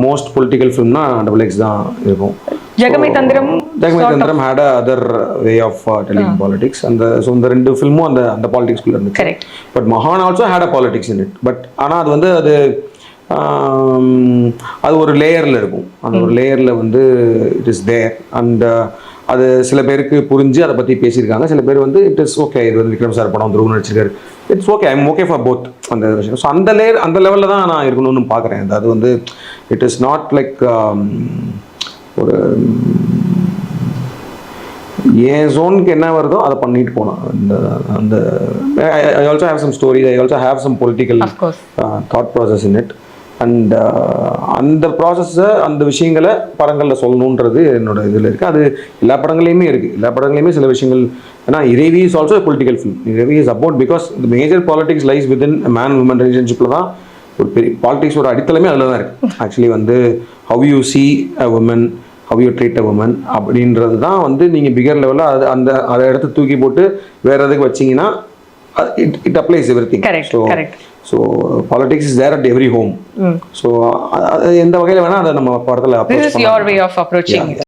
Most political ஃபிலிம்னா XXX தான் இருக்கும். ஜெகமே தந்திரம் had a other way of telling politics. And so இந்த ரெண்டு ஃபில்மும் அந்த பாலிடிக்ஸ்குள்ள இருந்துச்சு. கரெக்ட். பட் மகான் also had a politics in it. But ஆனால் அது வந்து அது ஒரு லேயரில் இருக்கும். அந்த ஒரு லேயரில் வந்து இட் இஸ் தேர். அண்ட் அது சில பேருக்கு புரிஞ்சு அதை பற்றி பேசியிருக்காங்க. சில பேர் வந்து இட் இஸ் ஓகே, இது வந்து விக்ரம் சார் படம் துருவ நடிச்சிருக்காரு, it's okay, I'm okay for both அந்த விஷயம். ஸோ அந்த லெவலில் தான் நான் இருக்கணும்னு பார்க்குறேன். அது வந்து இட் இஸ் நாட் லைக் ஒரு என் ஜோனுக்கு என்ன வருதோ அதை பண்ணிட்டு போனோம். அந்த I also have some story, I also have some political thought process in it. And அந்த ப்ராசஸை அந்த விஷயங்களை படங்களில் சொல்லணுன்றது என்னோட இதில் இருக்குது. அது எல்லா படங்களையுமே இருக்குது. எல்லா படங்களையுமே சில விஷயங்கள், ஏன்னா Iraivi is also political film. Iraivi is about because the major politics lies within man woman ரிலேஷன்ஷிப்பில் தான் ஒரு பெரிய பாலிடிக்ஸோட அடித்தளமே அதில் தான் இருக்குது. ஆக்சுவலி வந்து how you see a woman, how you treat a woman அப்படின்றது தான் வந்து நீங்கள் பிகர் லெவலில் அதை இடத்த தூக்கி போட்டு வேறு எதுக்கு வச்சிங்கன்னா it applies everything. Correct. So politics is there at every home. So எந்த வகையில் வேணால் அதை நம்ம படத்தில் this is your way of approaching.